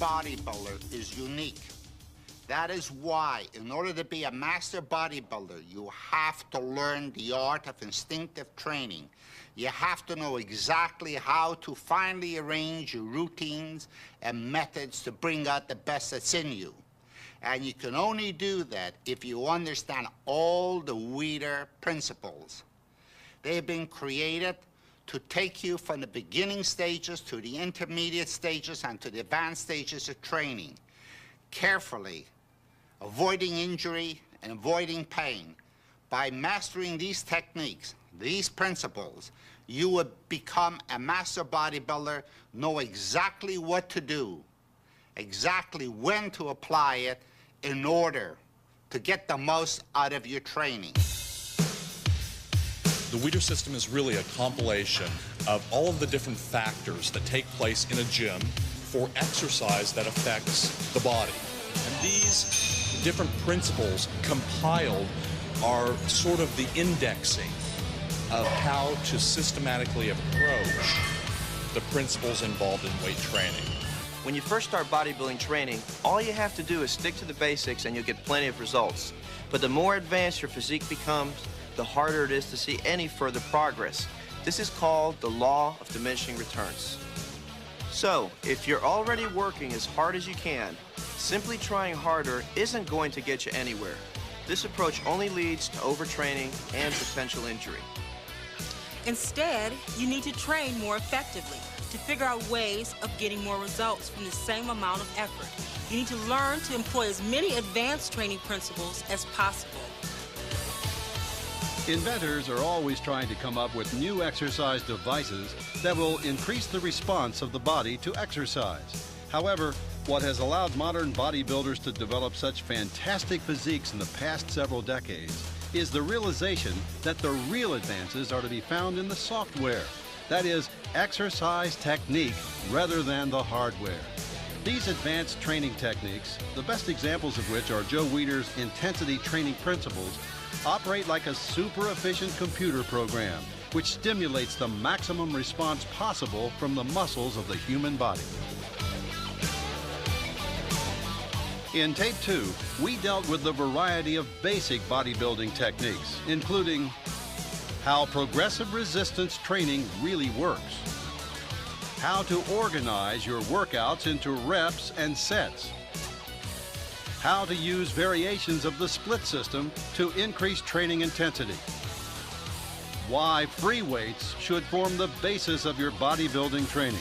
bodybuilder is unique. That is why, in order to be a master bodybuilder, you have to learn the art of instinctive training. You have to know exactly how to finely arrange your routines and methods to bring out the best that's in you. And you can only do that if you understand all the Weider principles. They've been created to take you from the beginning stages to the intermediate stages and to the advanced stages of training, carefully, avoiding injury and avoiding pain. By mastering these techniques, these principles, you will become a master bodybuilder, know exactly what to do, exactly when to apply it in order to get the most out of your training. The Weider system is really a compilation of all of the different factors that take place in a gym for exercise that affects the body. And these different principles compiled are sort of the indexing of how to systematically approach the principles involved in weight training. When you first start bodybuilding training, all you have to do is stick to the basics and you'll get plenty of results. But the more advanced your physique becomes, the harder it is to see any further progress. This is called the law of diminishing returns. So, if you're already working as hard as you can, simply trying harder isn't going to get you anywhere. This approach only leads to overtraining and potential injury. Instead, you need to train more effectively to figure out ways of getting more results from the same amount of effort. You need to learn to employ as many advanced training principles as possible. Inventors are always trying to come up with new exercise devices that will increase the response of the body to exercise. However, what has allowed modern bodybuilders to develop such fantastic physiques in the past several decades is the realization that the real advances are to be found in the software. That is, exercise technique rather than the hardware. These advanced training techniques, the best examples of which are Joe Weider's intensity training principles, operate like a super efficient computer program which stimulates the maximum response possible from the muscles of the human body. In Tape 2, we dealt with the variety of basic bodybuilding techniques, including how progressive resistance training really works, how to organize your workouts into reps and sets, how to use variations of the split system to increase training intensity, why free weights should form the basis of your bodybuilding training,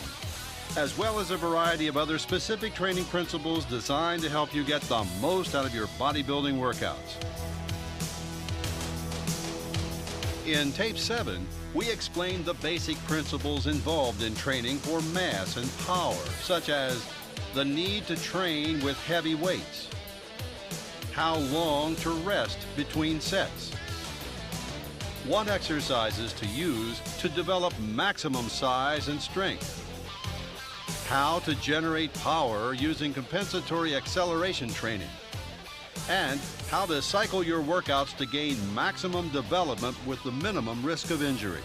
as well as a variety of other specific training principles designed to help you get the most out of your bodybuilding workouts. In Tape 7, we explained the basic principles involved in training for mass and power, such as the need to train with heavy weights, how long to rest between sets, what exercises to use to develop maximum size and strength, how to generate power using compensatory acceleration training, and how to cycle your workouts to gain maximum development with the minimum risk of injury.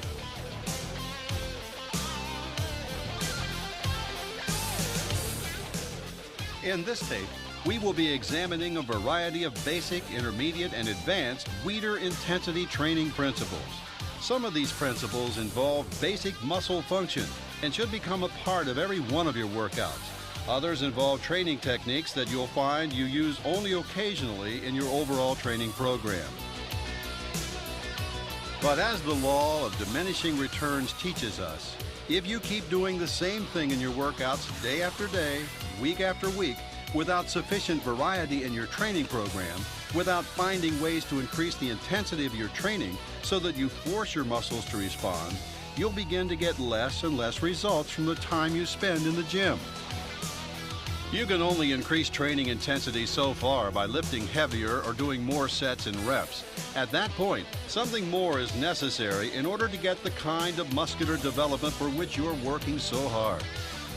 In this tape, we will be examining a variety of basic, intermediate, and advanced Weider intensity training principles. Some of these principles involve basic muscle function and should become a part of every one of your workouts. Others involve training techniques that you'll find you use only occasionally in your overall training program. But as the law of diminishing returns teaches us, if you keep doing the same thing in your workouts day after day, week after week, without sufficient variety in your training program, without finding ways to increase the intensity of your training so that you force your muscles to respond, you'll begin to get less and less results from the time you spend in the gym. You can only increase training intensity so far by lifting heavier or doing more sets and reps. At that point, something more is necessary in order to get the kind of muscular development for which you're working so hard.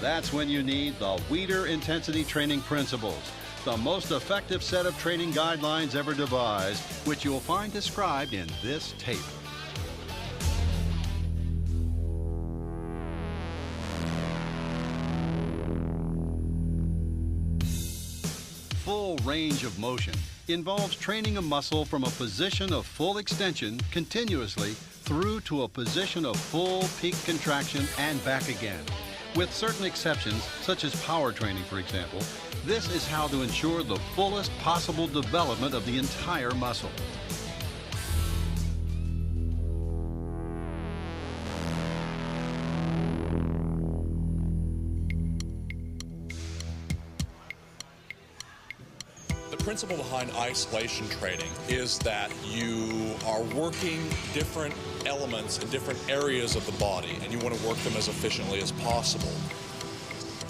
That's when you need the Weider Intensity Training Principles, the most effective set of training guidelines ever devised, which you'll find described in this tape. range of motion involves training a muscle from a position of full extension continuously through to a position of full peak contraction and back again. With certain exceptions, such as power training, for example, this is how to ensure the fullest possible development of the entire muscle. The principle behind isolation training is that you are working different elements in different areas of the body, and you want to work them as efficiently as possible.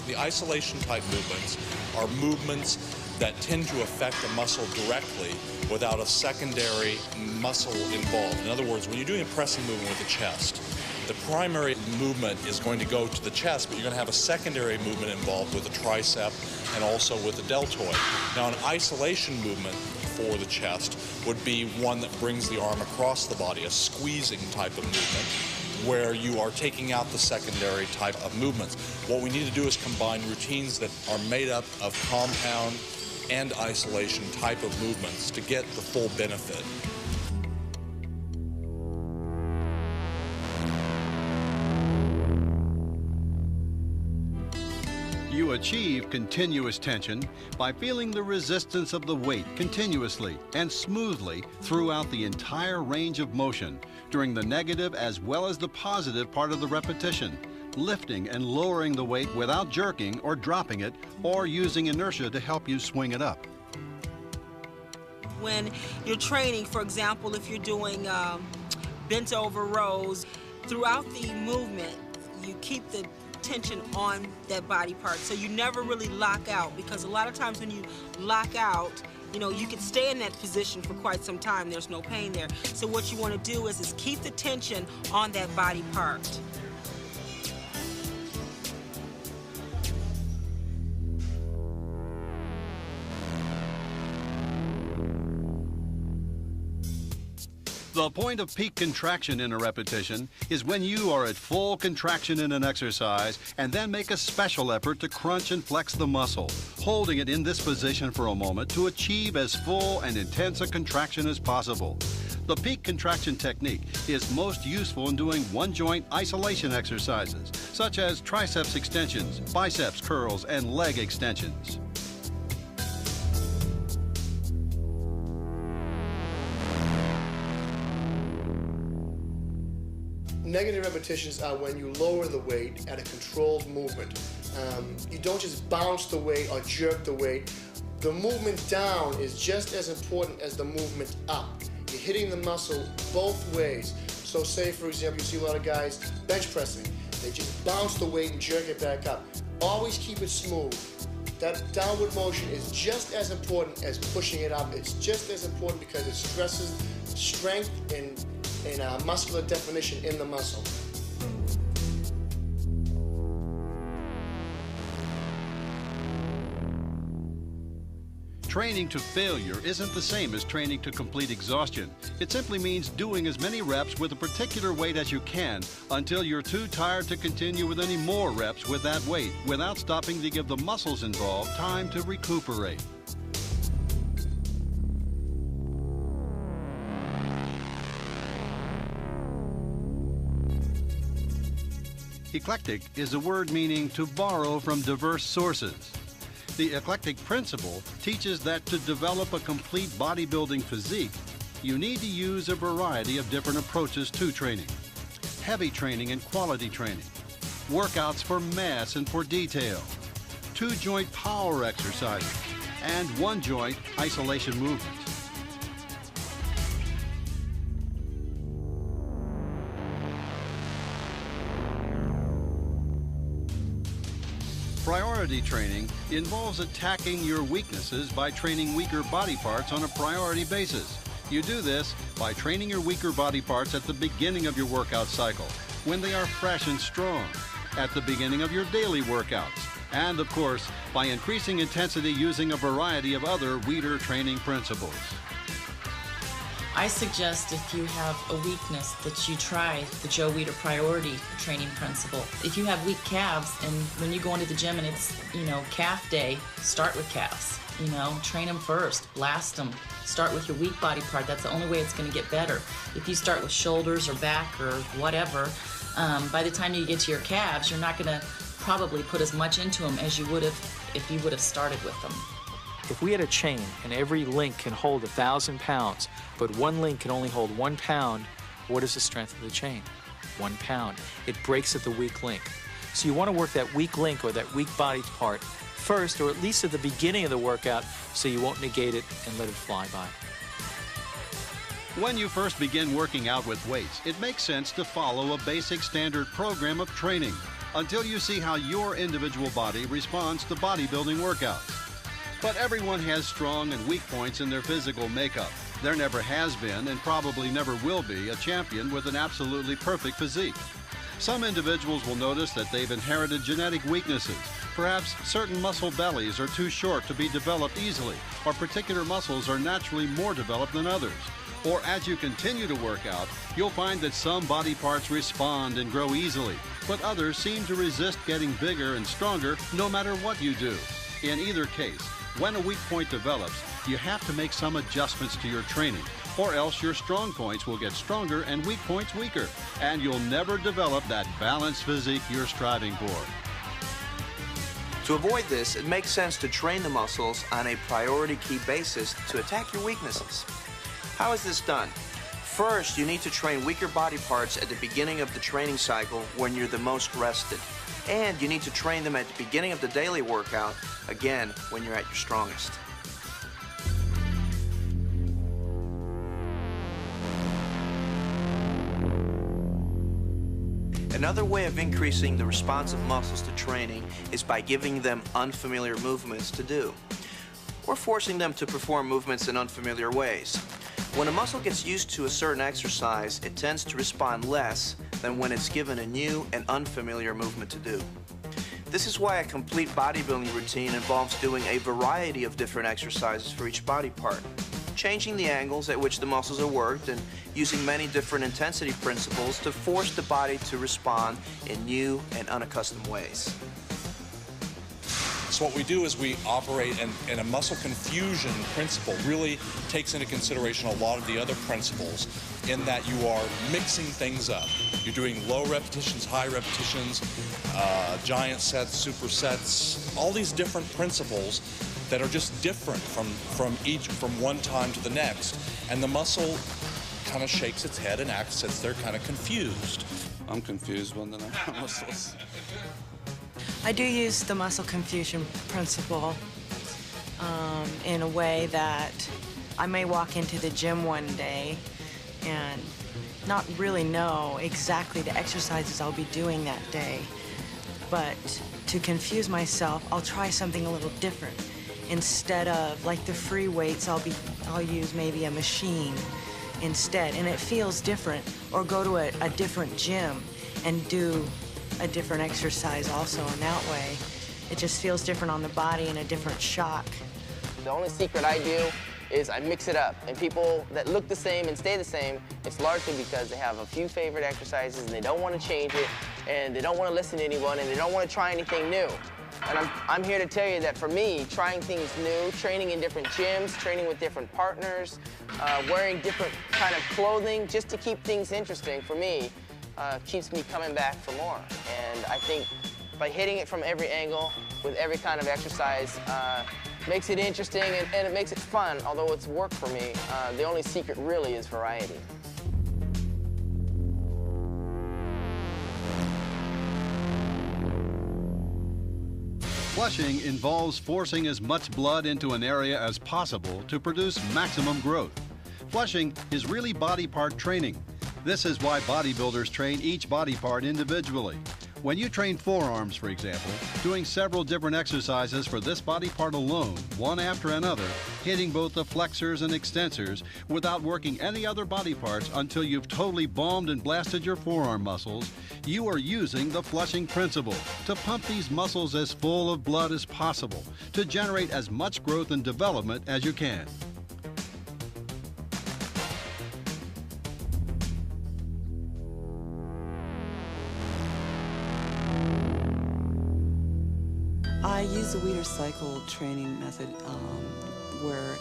The isolation type movements are movements that tend to affect the muscle directly without a secondary muscle involved. In other words, when you're doing a pressing movement with the chest, the primary movement is going to go to the chest, but you're going to have a secondary movement involved with the tricep and also with the deltoid. Now, an isolation movement for the chest would be one that brings the arm across the body, a squeezing type of movement, where you are taking out the secondary type of movements. What we need to do is combine routines that are made up of compound and isolation type of movements to get the full benefit. You achieve continuous tension by feeling the resistance of the weight continuously and smoothly throughout the entire range of motion during the negative as well as the positive part of the repetition, lifting and lowering the weight without jerking or dropping it or using inertia to help you swing it up. When you're training, for example, if you're doing bent over rows, throughout the movement, you keep the tension on that body part, so you never really lock out, because a lot of times when you lock out, you can stay in that position for quite some time. There's no pain there. So what you want to do is keep the tension on that body part. The point of peak contraction in a repetition is when you are at full contraction in an exercise and then make a special effort to crunch and flex the muscle, holding it in this position for a moment to achieve as full and intense a contraction as possible. The peak contraction technique is most useful in doing one-joint isolation exercises, such as triceps extensions, biceps curls, and leg extensions. Negative repetitions are when you lower the weight at a controlled movement. You don't just bounce the weight or jerk the weight. The movement down is just as important as the movement up. You're hitting the muscle both ways. So say, for example, you see a lot of guys bench pressing. They just bounce the weight and jerk it back up. Always keep it smooth. That downward motion is just as important as pushing it up. It's just as important because it stresses strength and muscular definition in the muscle. Training to failure isn't the same as training to complete exhaustion. It simply means doing as many reps with a particular weight as you can until you're too tired to continue with any more reps with that weight without stopping to give the muscles involved time to recuperate. Eclectic is a word meaning to borrow from diverse sources. The eclectic principle teaches that to develop a complete bodybuilding physique, you need to use a variety of different approaches to training. Heavy training and quality training, workouts for mass and for detail, two-joint power exercises, and one-joint isolation movements. Priority training involves attacking your weaknesses by training weaker body parts on a priority basis. You do this by training your weaker body parts at the beginning of your workout cycle, when they are fresh and strong, at the beginning of your daily workouts, and of course, by increasing intensity using a variety of other Weider training principles. I suggest if you have a weakness that you try the Joe Weider priority training principle. If you have weak calves and when you go into the gym and it's, calf day, start with calves. Train them first, blast them. Start with your weak body part. That's the only way it's going to get better. If you start with shoulders or back or whatever, by the time you get to your calves, you're not going to probably put as much into them as you would have if you would have started with them. If we had a chain and every link can hold 1,000 pounds, but one link can only hold 1 pound, what is the strength of the chain? 1 pound. It breaks at the weak link. So you want to work that weak link or that weak body part first, or at least at the beginning of the workout, so you won't negate it and let it fly by. When you first begin working out with weights, it makes sense to follow a basic standard program of training until you see how your individual body responds to bodybuilding workouts. But everyone has strong and weak points in their physical makeup. There never has been and probably never will be a champion with an absolutely perfect physique. Some individuals will notice that they've inherited genetic weaknesses. Perhaps certain muscle bellies are too short to be developed easily, or particular muscles are naturally more developed than others. Or as you continue to work out, you'll find that some body parts respond and grow easily, but others seem to resist getting bigger and stronger no matter what you do. In either case, when a weak point develops, you have to make some adjustments to your training, or else your strong points will get stronger and weak points weaker, and you'll never develop that balanced physique you're striving for. To avoid this, it makes sense to train the muscles on a priority key basis to attack your weaknesses. How is this done? First, you need to train weaker body parts at the beginning of the training cycle when you're the most rested. And you need to train them at the beginning of the daily workout, again, when you're at your strongest. Another way of increasing the response of muscles to training is by giving them unfamiliar movements to do, or forcing them to perform movements in unfamiliar ways. When a muscle gets used to a certain exercise, it tends to respond less than when it's given a new and unfamiliar movement to do. This is why a complete bodybuilding routine involves doing a variety of different exercises for each body part, changing the angles at which the muscles are worked, and using many different intensity principles to force the body to respond in new and unaccustomed ways. So what we do is we operate in a muscle confusion principle. Really takes into consideration a lot of the other principles in that you are mixing things up. You're doing low repetitions, high repetitions, giant sets, supersets, all these different principles that are just different from one time to the next. And the muscle kind of shakes its head and acts as they're kind of confused. I'm confused when I'm muscles. I do use the muscle confusion principle in a way that I may walk into the gym one day and not really know exactly the exercises I'll be doing that day. But to confuse myself, I'll try something a little different. Instead of like the free weights, I'll use maybe a machine instead, and it feels different. Or go to a different gym and do a different exercise also in that way. It just feels different on the body and a different shock. The only secret I do is I mix it up. And people that look the same and stay the same, it's largely because they have a few favorite exercises and they don't want to change it, and they don't want to listen to anyone, and they don't want to try anything new. And I'm here to tell you that for me, trying things new, training in different gyms, training with different partners, wearing different kind of clothing just to keep things interesting, for me, keeps me coming back for more. And I think by hitting it from every angle with every kind of exercise, makes it interesting and it makes it fun, although it's work for me. The only secret really is variety. Flushing involves forcing as much blood into an area as possible to produce maximum growth. Flushing is really body part training. This is why bodybuilders train each body part individually. When you train forearms, for example, doing several different exercises for this body part alone, one after another, hitting both the flexors and extensors without working any other body parts until you've totally bombed and blasted your forearm muscles, you are using the flushing principle to pump these muscles as full of blood as possible to generate as much growth and development as you can. I use the Weider cycle training method where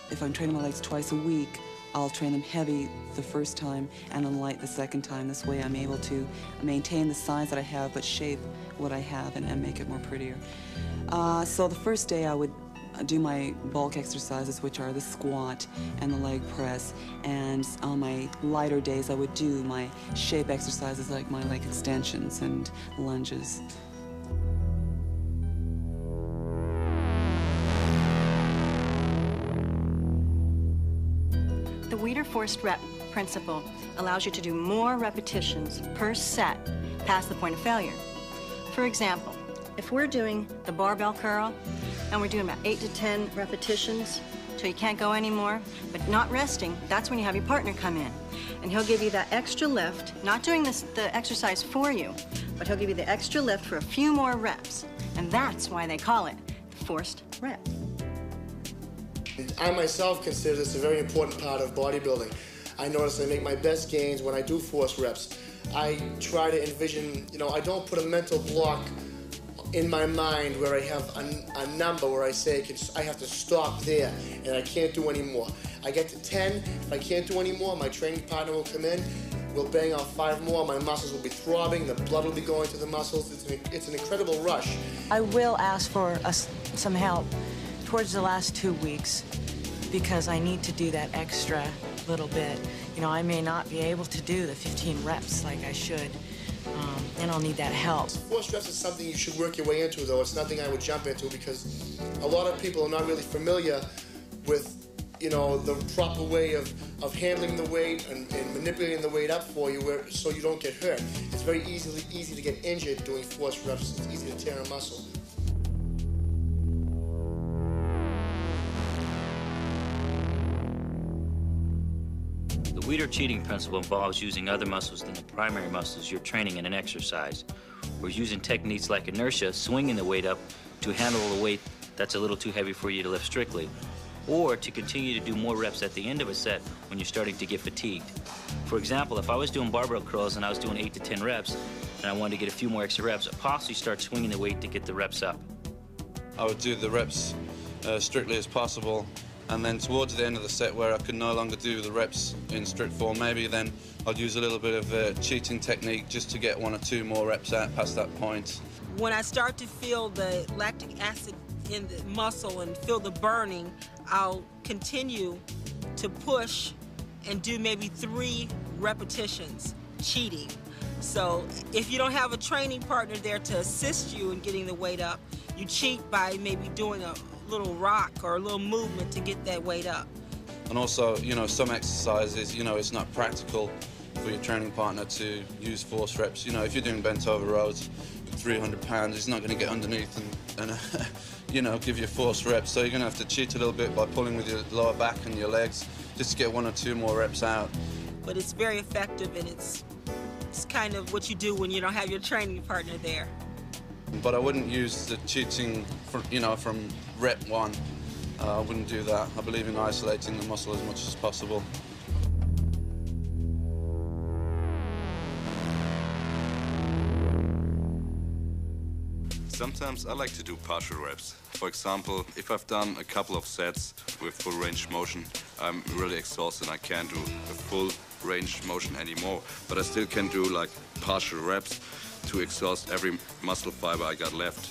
if I'm training my legs twice a week, I'll train them heavy the first time and on light the second time. This way I'm able to maintain the size that I have but shape what I have and make it more prettier. So the first day I would do my bulk exercises, which are the squat and the leg press, and on my lighter days I would do my shape exercises like my leg extensions and lunges. The Weider forced rep principle allows you to do more repetitions per set past the point of failure. For example, if we're doing the barbell curl and we're doing about 8 to 10 repetitions till you can't go anymore, but not resting, that's when you have your partner come in. And he'll give you that extra lift, not doing the exercise for you, but he'll give you the extra lift for a few more reps. And that's why they call it forced rep. I myself consider this a very important part of bodybuilding. I notice I make my best gains when I do force reps. I try to envision, I don't put a mental block in my mind where I have a number where I say I have to stop there and I can't do any more. I get to 10, if I can't do any more, my training partner will come in, we'll bang out 5 more, my muscles will be throbbing, the blood will be going to the muscles. It's an incredible rush. I will ask for some help towards the last 2 weeks because I need to do that extra little bit. I may not be able to do the 15 reps like I should. And I'll need that help. Forced reps is something you should work your way into, though. It's nothing I would jump into because a lot of people are not really familiar with, the proper way of handling the weight and manipulating the weight up for you so you don't get hurt. It's very easy to get injured doing forced reps. It's easy to tear a muscle. The Weider cheating principle involves using other muscles than the primary muscles you're training in an exercise, or using techniques like inertia, swinging the weight up to handle the weight that's a little too heavy for you to lift strictly, or to continue to do more reps at the end of a set when you're starting to get fatigued. For example, if I was doing barbell curls and I was doing 8 to 10 reps, and I wanted to get a few more extra reps, I'd possibly start swinging the weight to get the reps up. I would do the reps strictly as possible, and then towards the end of the set where I could no longer do the reps in strict form, maybe then I'd use a little bit of cheating technique just to get 1 or 2 more reps out past that point. When I start to feel the lactic acid in the muscle and feel the burning, I'll continue to push and do maybe 3 repetitions, cheating. So if you don't have a training partner there to assist you in getting the weight up, you cheat by maybe doing a little rock or a little movement to get that weight up. And also, some exercises, it's not practical for your training partner to use force reps. If you're doing bent over rows with 300 pounds, he's not going to get underneath and give you force reps. So you're going to have to cheat a little bit by pulling with your lower back and your legs just to get 1 or 2 more reps out. But it's very effective, and it's kind of what you do when you don't have your training partner there. But I wouldn't use the cheating from rep 1. I wouldn't do that. I believe in isolating the muscle as much as possible. Sometimes I like to do partial reps. For example, if I've done a couple of sets with full range motion, I'm really exhausted and I can't do a full range motion anymore. But I still can do like partial reps to exhaust every muscle fiber I got left.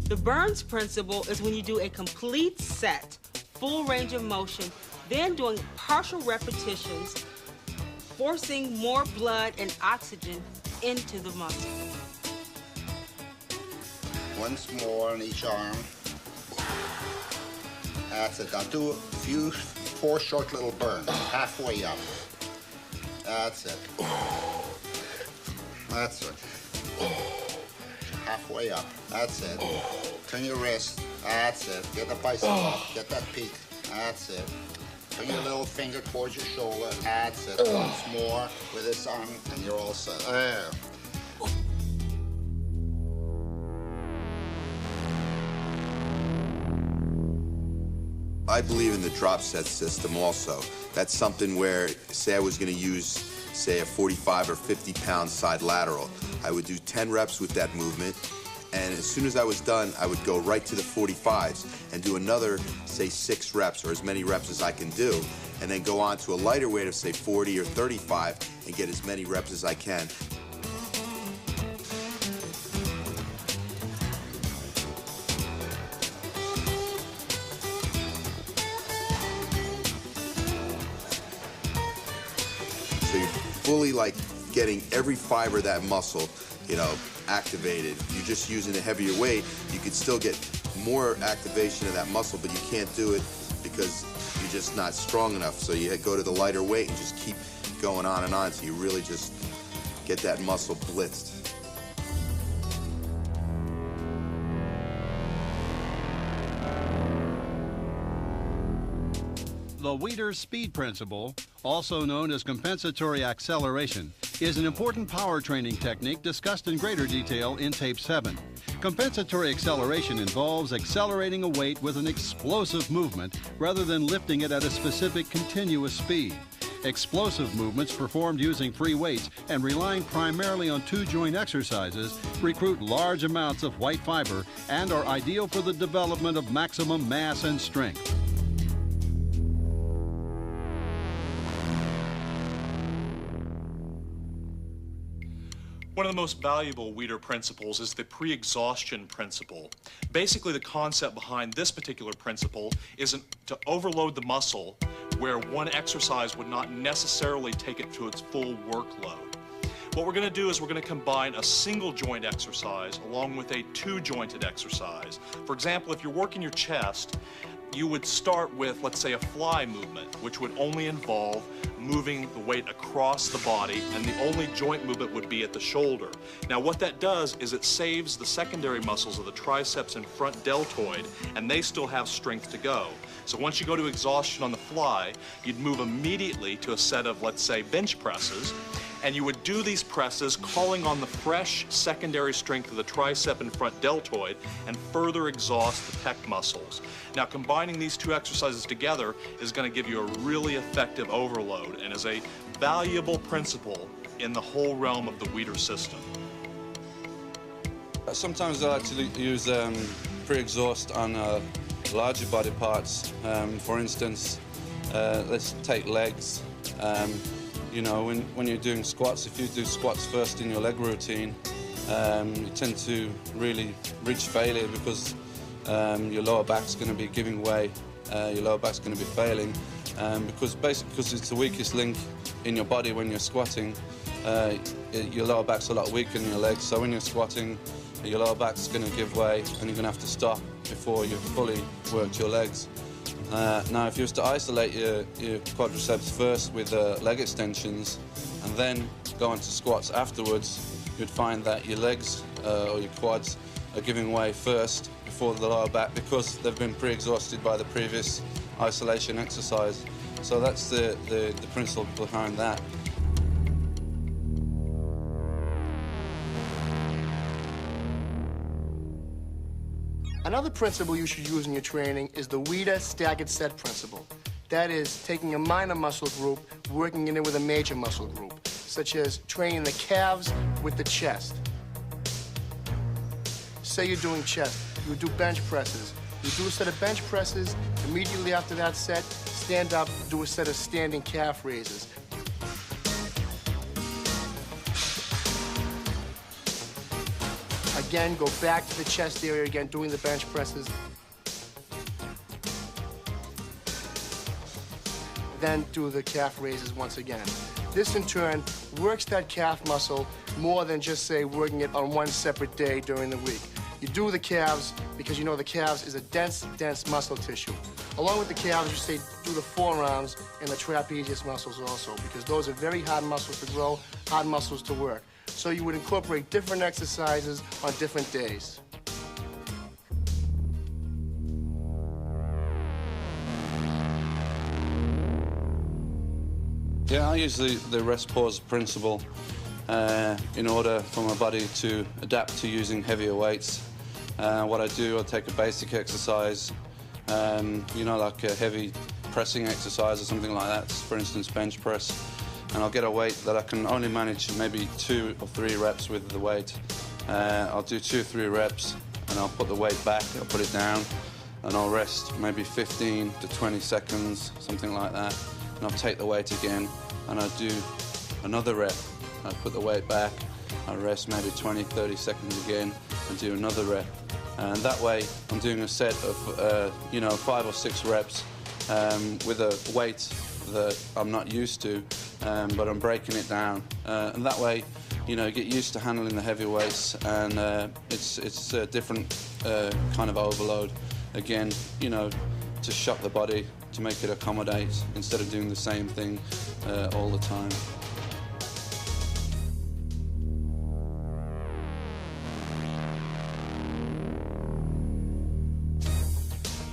The Burns principle is when you do a complete set, full range of motion, then doing partial repetitions, forcing more blood and oxygen into the muscle. Once more on each arm. That's it. I'll do 4 short little burns, halfway up. That's it. That's it. Halfway up. That's it. Turn your wrist. That's it. Get the bicep up. Get that peak. That's it. Bring your little finger towards your shoulder. That's it. Once more with this arm, and you're all set. There. I believe in the drop set system also. That's something where, say I was going to use, say, a 45 or 50-pound side lateral. I would do 10 reps with that movement, and as soon as I was done, I would go right to the 45s and do another, say, 6 reps or as many reps as I can do, and then go on to a lighter weight of, say, 40 or 35 and get as many reps as I can. So you're fully like getting every fiber of that muscle, you know, activated. You're just using a heavier weight. You could still get more activation of that muscle, but you can't do it because you're just not strong enough. So you go to the lighter weight and just keep going on and on. So you really just get that muscle blitzed. The Weider speed principle, also known as compensatory acceleration, is an important power training technique discussed in greater detail in Tape 7. Compensatory acceleration involves accelerating a weight with an explosive movement rather than lifting it at a specific continuous speed. Explosive movements performed using free weights and relying primarily on two-joint exercises recruit large amounts of white fiber and are ideal for the development of maximum mass and strength. One of the most valuable Weider principles is the pre-exhaustion principle. Basically, the concept behind this particular principle isn't to overload the muscle where one exercise would not necessarily take it to its full workload. What we're going to do is we're going to combine a single joint exercise along with a two-jointed exercise. For example, if you're working your chest, you would start with, let's say, a fly movement, which would only involve moving the weight across the body, and the only joint movement would be at the shoulder. Now, what that does is it saves the secondary muscles of the triceps and front deltoid, and they still have strength to go. So once you go to exhaustion on the fly, you'd move immediately to a set of, let's say, bench presses, and you would do these presses calling on the fresh secondary strength of the tricep and front deltoid and further exhaust the pec muscles. Now, combining these two exercises together is going to give you a really effective overload and is a valuable principle in the whole realm of the Weider system. Sometimes I like to use pre-exhaust on larger body parts. For instance, let's take legs. You know, when you're doing squats, if you do squats first in your leg routine, you tend to really reach failure because your lower back's going to be giving way, your lower back's going to be failing, because it's the weakest link in your body when you're squatting. Your lower back's a lot weaker than your legs, so when you're squatting, your lower back's going to give way and you're going to have to stop before you've fully worked your legs. Now, if you was to isolate your quadriceps first with leg extensions and then go into squats afterwards, you'd find that your legs or your quads are giving way first before the lower back because they've been pre-exhausted by the previous isolation exercise. So that's the principle behind that. Another principle you should use in your training is the Weider staggered set principle. That is, taking a minor muscle group, working in it with a major muscle group, such as training the calves with the chest. Say you're doing chest, you do bench presses. You do a set of bench presses, immediately after that set, stand up, do a set of standing calf raises. Again, go back to the chest area again, doing the bench presses. Then do the calf raises once again. This, in turn, works that calf muscle more than just, say, working it on one separate day during the week. You do the calves because you know the calves is a dense, dense muscle tissue. Along with the calves, you say do the forearms and the trapezius muscles also, because those are very hard muscles to grow, hard muscles to work. So you would incorporate different exercises on different days. Yeah, I use the rest pause principle in order for my body to adapt to using heavier weights. What I do, I take a basic exercise, you know, like a heavy pressing exercise or something like that, for instance, bench press. And I'll get a weight that I can only manage maybe 2 or 3 reps with the weight. I'll do 2 or 3 reps, and I'll put the weight back, I'll put it down, and I'll rest maybe 15 to 20 seconds, something like that. And I'll take the weight again, and I'll do another rep. I'll put the weight back, I'll rest maybe 20, 30 seconds again, and do another rep. And that way, I'm doing a set of, you know, 5 or 6 reps with a weight that I'm not used to, but I'm breaking it down. And that way, you know, get used to handling the heavy weights, and it's a different kind of overload. Again, you know, to shock the body, to make it accommodate, instead of doing the same thing all the time.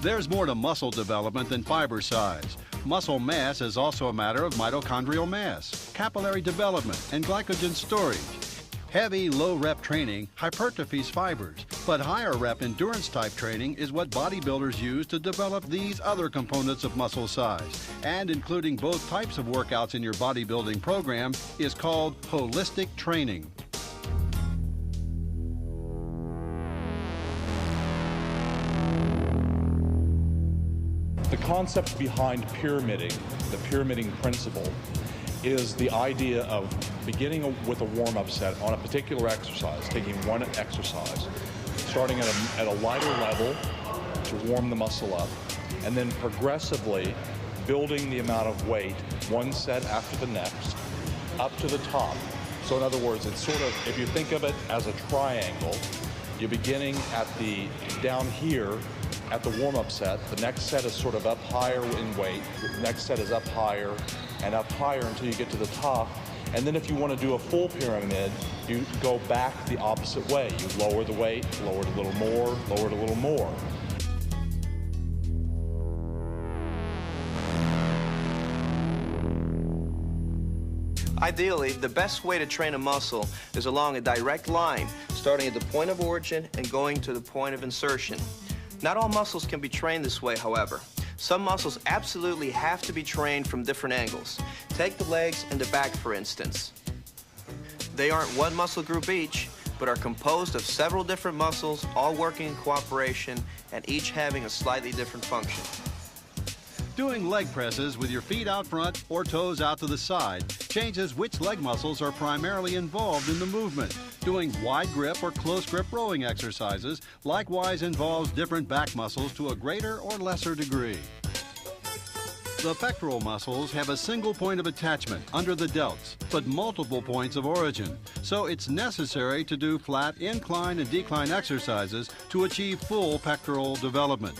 There's more to muscle development than fiber size. Muscle mass is also a matter of mitochondrial mass, capillary development, and glycogen storage. Heavy, low-rep training hypertrophies fibers, but higher-rep endurance-type training is what bodybuilders use to develop these other components of muscle size. And including both types of workouts in your bodybuilding program is called holistic training. The concept behind pyramiding, the pyramiding principle, is the idea of beginning with a warm-up set on a particular exercise, taking one exercise, starting at a lighter level to warm the muscle up, and then progressively building the amount of weight, one set after the next, up to the top. So in other words, it's sort of, if you think of it as a triangle, you're beginning at the, down here, at the warm-up set. The next set is sort of up higher in weight. The next set is up higher and up higher until you get to the top. And then if you want to do a full pyramid, you go back the opposite way. You lower the weight, lower it a little more, lower it a little more. Ideally, the best way to train a muscle is along a direct line, starting at the point of origin and going to the point of insertion. Not all muscles can be trained this way, however. Some muscles absolutely have to be trained from different angles. Take the legs and the back, for instance. They aren't one muscle group each, but are composed of several different muscles, all working in cooperation and each having a slightly different function. Doing leg presses with your feet out front or toes out to the side changes which leg muscles are primarily involved in the movement. Doing wide grip or close grip rowing exercises likewise involves different back muscles to a greater or lesser degree. The pectoral muscles have a single point of attachment under the delts, but multiple points of origin. So it's necessary to do flat incline and decline exercises to achieve full pectoral development.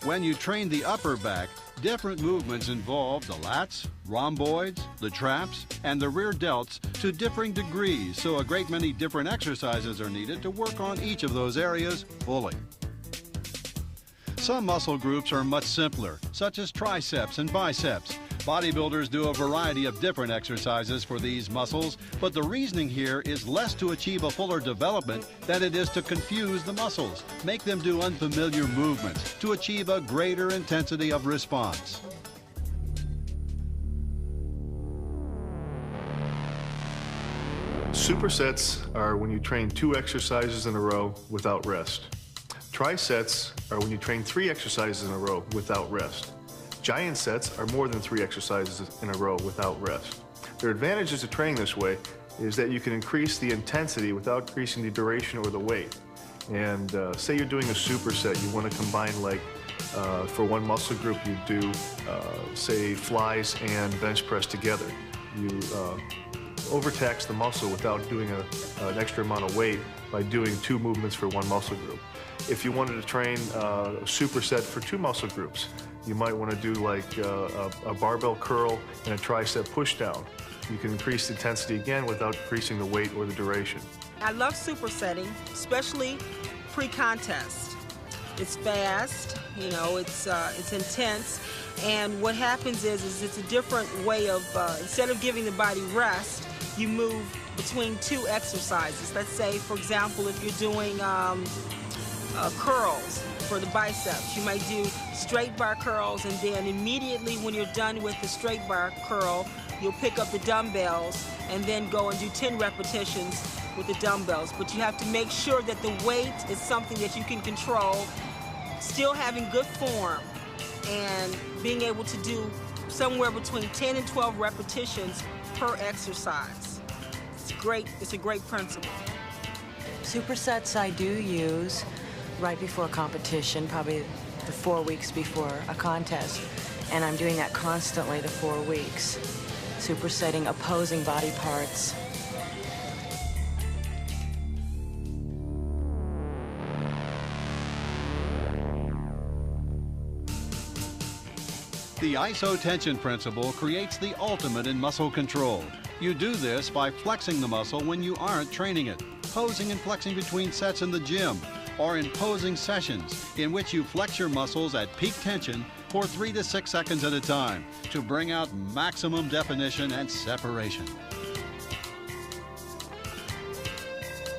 When you train the upper back, different movements involve the lats, rhomboids, the traps, and the rear delts to differing degrees, so a great many different exercises are needed to work on each of those areas fully. Some muscle groups are much simpler, such as triceps and biceps. Bodybuilders do a variety of different exercises for these muscles, but the reasoning here is less to achieve a fuller development than it is to confuse the muscles, make them do unfamiliar movements, to achieve a greater intensity of response. Supersets are when you train 2 exercises in a row without rest. Trisets are when you train 3 exercises in a row without rest. Giant sets are more than 3 exercises in a row without rest. Their advantages to training this way is that you can increase the intensity without increasing the duration or the weight. And say you're doing a superset, you want to combine, like for one muscle group, you do say flies and bench press together. You overtax the muscle without doing an extra amount of weight by doing 2 movements for one muscle group. If you wanted to train a superset for 2 muscle groups, you might want to do like a barbell curl and a tricep push down. You can increase the intensity again without increasing the weight or the duration. I love supersetting, especially pre-contest. It's fast, you know, it's intense, and what happens is it's a different way of, instead of giving the body rest, you move between 2 exercises. Let's say, for example, if you're doing curls for the biceps. You might do straight bar curls, and then immediately when you're done with the straight bar curl, you'll pick up the dumbbells and then go and do 10 repetitions with the dumbbells. But you have to make sure that the weight is something that you can control, still having good form, and being able to do somewhere between 10 and 12 repetitions per exercise. It's a great principle. Supersets I do use right before a competition, probably the 4 weeks before a contest, and I'm doing that constantly the 4 weeks. Supersetting opposing body parts. The isotension principle creates the ultimate in muscle control. You do this by flexing the muscle when you aren't training it, posing and flexing between sets in the gym, or in posing sessions in which you flex your muscles at peak tension for 3 to 6 seconds at a time to bring out maximum definition and separation.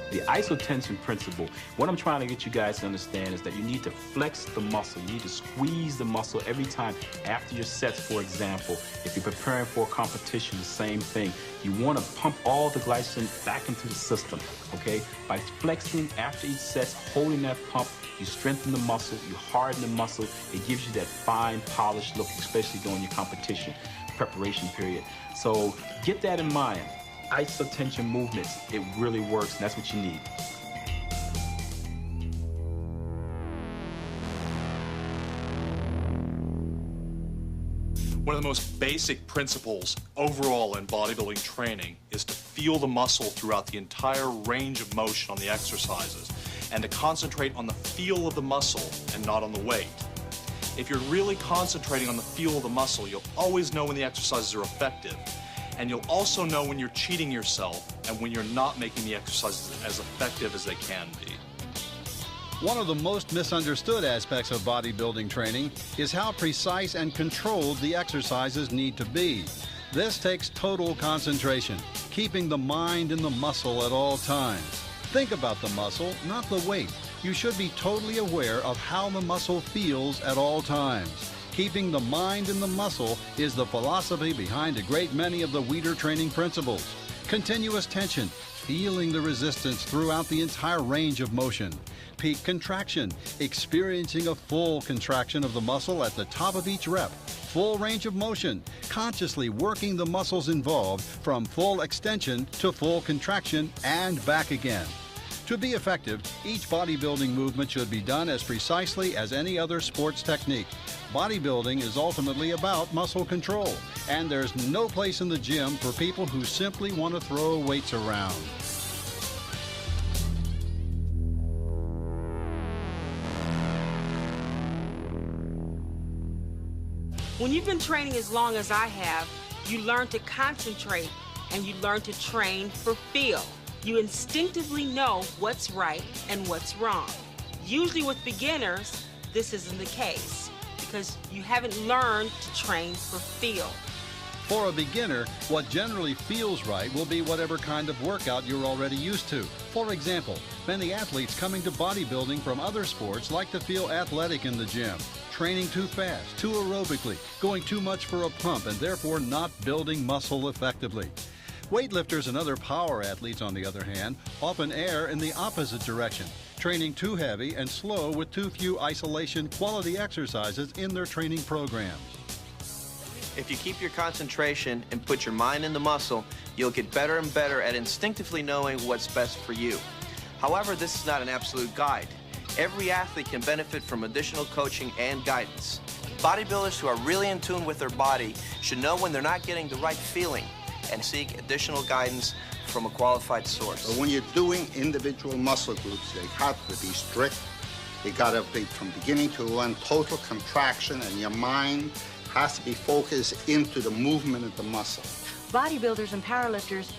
The isotension principle, what I'm trying to get you guys to understand is that you need to flex the muscle. You need to squeeze the muscle every time after your sets, for example. If you're preparing for a competition, the same thing. You want to pump all the glycogen back into the system, okay? By flexing after each set, holding that pump, you strengthen the muscle, you harden the muscle. It gives you that fine, polished look, especially during your competition preparation period. So get that in mind. Isotension movements, it really works, and that's what you need. One of the most basic principles overall in bodybuilding training is to feel the muscle throughout the entire range of motion on the exercises, and to concentrate on the feel of the muscle and not on the weight. If you're really concentrating on the feel of the muscle, you'll always know when the exercises are effective. And you'll also know when you're cheating yourself and when you're not making the exercises as effective as they can be. One of the most misunderstood aspects of bodybuilding training is how precise and controlled the exercises need to be. This takes total concentration, keeping the mind in the muscle at all times. Think about the muscle, not the weight. You should be totally aware of how the muscle feels at all times. Keeping the mind in the muscle is the philosophy behind a great many of the Weider training principles. Continuous tension, feeling the resistance throughout the entire range of motion. Peak contraction, experiencing a full contraction of the muscle at the top of each rep. Full range of motion, consciously working the muscles involved from full extension to full contraction and back again. To be effective, each bodybuilding movement should be done as precisely as any other sports technique. Bodybuilding is ultimately about muscle control, and there's no place in the gym for people who simply want to throw weights around. When you've been training as long as I have, you learn to concentrate and you learn to train for feel. You instinctively know what's right and what's wrong. Usually with beginners, this isn't the case because you haven't learned to train for feel. For a beginner, what generally feels right will be whatever kind of workout you're already used to. For example, many athletes coming to bodybuilding from other sports like to feel athletic in the gym, training too fast, too aerobically, going too much for a pump, and therefore not building muscle effectively. Weightlifters and other power athletes, on the other hand, often err in the opposite direction, training too heavy and slow with too few isolation quality exercises in their training programs. If you keep your concentration and put your mind in the muscle, you'll get better and better at instinctively knowing what's best for you. However, this is not an absolute guide. Every athlete can benefit from additional coaching and guidance. Bodybuilders who are really in tune with their body should know when they're not getting the right feeling and seek additional guidance from a qualified source. But when you're doing individual muscle groups, they have to be strict. They gotta be from beginning to end, total contraction, and your mind has to be focused into the movement of the muscle. Bodybuilders and powerlifters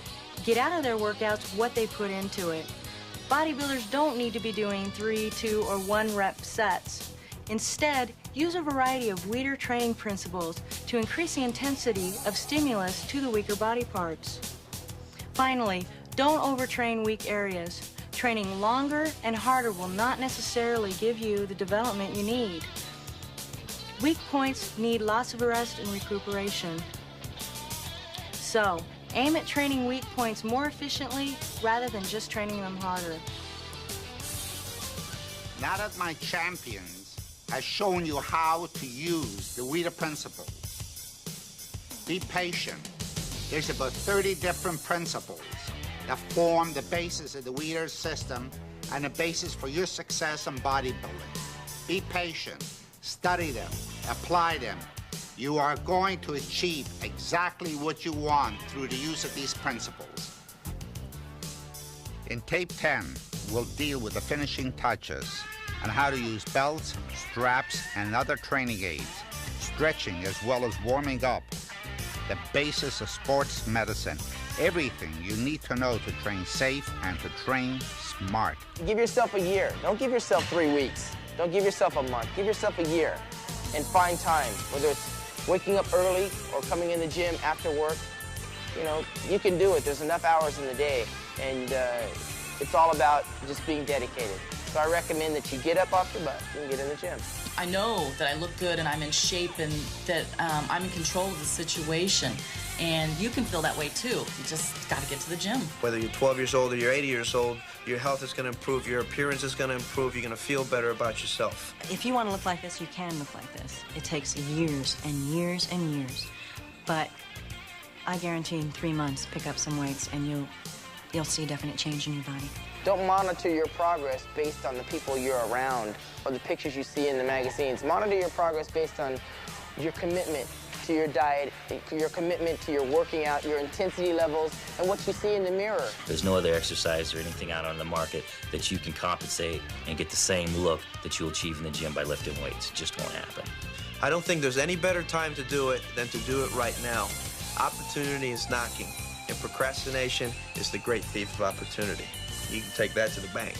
get out of their workouts what they put into it. Bodybuilders don't need to be doing 3, 2, or 1 rep sets. Instead, use a variety of Weider training principles to increase the intensity of stimulus to the weaker body parts. Finally, don't overtrain weak areas. Training longer and harder will not necessarily give you the development you need. Weak points need lots of rest and recuperation. So, aim at training weak points more efficiently rather than just training them harder. Now that my champions has shown you how to use the Weider principle, be patient. There's about 30 different principles that form the basis of the Weider system and the basis for your success in bodybuilding. Be patient, study them, apply them. You are going to achieve exactly what you want through the use of these principles. In tape 10, we'll deal with the finishing touches and how to use belts, straps, and other training aids, stretching as well as warming up, the basis of sports medicine, everything you need to know to train safe and to train smart. Give yourself a year. Don't give yourself 3 weeks. Don't give yourself a month. Give yourself a year and find time, whether it's waking up early or coming in the gym after work. You know, you can do it. There's enough hours in the day, and it's all about just being dedicated. So I recommend that you get up off your butt and get in the gym. I know that I look good and I'm in shape and that I'm in control of the situation. And you can feel that way too. You just got to get to the gym. Whether you're 12 years old or you're 80 years old, your health is going to improve, your appearance is going to improve, you're going to feel better about yourself. If you want to look like this, you can look like this. It takes years and years and years. But I guarantee in 3 months, pick up some weights and you'll see a definite change in your body. Don't monitor your progress based on the people you're around or the pictures you see in the magazines. Monitor your progress based on your commitment to your diet, your commitment to your working out, your intensity levels, and what you see in the mirror. There's no other exercise or anything out on the market that you can compensate and get the same look that you'll achieve in the gym by lifting weights. It just won't happen. I don't think there's any better time to do it than to do it right now. Opportunity is knocking, and procrastination is the great thief of opportunity. You can take that to the bank.